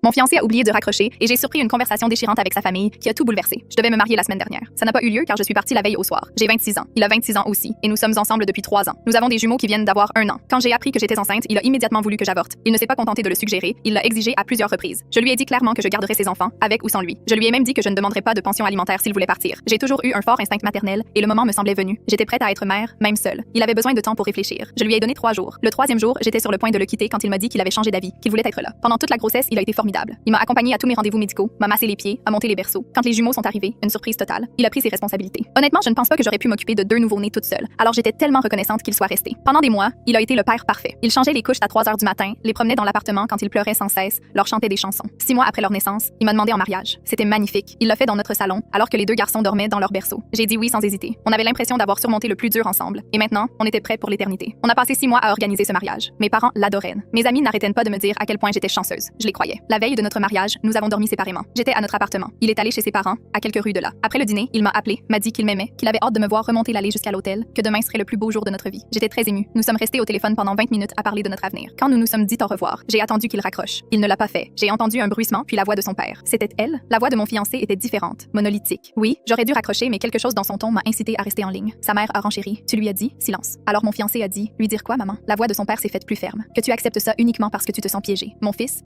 Mon fiancé a oublié de raccrocher et j'ai surpris une conversation déchirante avec sa famille qui a tout bouleversé. Je devais me marier la semaine dernière. Ça n'a pas eu lieu car je suis partie la veille au soir. J'ai 26 ans. Il a 26 ans aussi et nous sommes ensemble depuis 3 ans. Nous avons des jumeaux qui viennent d'avoir 1 an. Quand j'ai appris que j'étais enceinte, il a immédiatement voulu que j'avorte. Il ne s'est pas contenté de le suggérer, il l'a exigé à plusieurs reprises. Je lui ai dit clairement que je garderais ses enfants, avec ou sans lui. Je lui ai même dit que je ne demanderais pas de pension alimentaire s'il voulait partir. J'ai toujours eu un fort instinct maternel et le moment me semblait venu. J'étais prête à être mère, même seule. Il avait besoin de temps pour réfléchir. Je lui ai donné 3 jours. Le 3e jour, j'étais sur le point de le quitter quand il m'a dit qu'il avait changé d'avis, qu'il voulait être là. Pendant toute la grossesse, il a été formidable. Il m'a accompagnée à tous mes rendez-vous médicaux, m'a massé les pieds, a monté les berceaux. Quand les jumeaux sont arrivés, une surprise totale, il a pris ses responsabilités. Honnêtement, je ne pense pas que j'aurais pu m'occuper de 2 nouveau-nés toute seule. Alors j'étais tellement reconnaissante qu'il soit resté. Pendant des mois, il a été le père parfait. Il changeait les couches à 3 heures du matin, les promenait dans l'appartement quand ils pleuraient sans cesse, leur chantait des chansons. 6 mois après leur naissance, il m'a demandé en mariage. C'était magnifique. Il l'a fait dans notre salon, alors que les 2 garçons dormaient dans leur berceau. J'ai dit oui sans hésiter. On avait l'impression d'avoir surmonté le plus dur ensemble. Et maintenant, on était prêts pour l'éternité. On a passé 6 mois à organiser ce mariage. Mes parents l'adoraient. Mes amis n'arrêtaient pas de me dire à quel point j'étais chanceuse. Je les croyais. La veille de notre mariage, nous avons dormi séparément. J'étais à notre appartement. Il est allé chez ses parents, à quelques rues de là. Après le dîner, il m'a appelé, m'a dit qu'il m'aimait, qu'il avait hâte de me voir remonter l'allée jusqu'à l'hôtel, que demain serait le plus beau jour de notre vie. J'étais très émue. Nous sommes restés au téléphone pendant 20 minutes à parler de notre avenir. Quand nous nous sommes dit au revoir, j'ai attendu qu'il raccroche. Il ne l'a pas fait. J'ai entendu un bruissement puis la voix de son père. C'était elle. La voix de mon fiancé était différente, monolithique. Oui, j'aurais dû raccrocher, mais quelque chose dans son ton m'a incité à rester en ligne. Sa mère a renchéri. Tu lui as dit silence. Alors mon fiancé a dit lui dire quoi, maman? La voix de son père s'est faite plus ferme. Que tu acceptes ça uniquement parce que tu te sens piégé. Mon fils,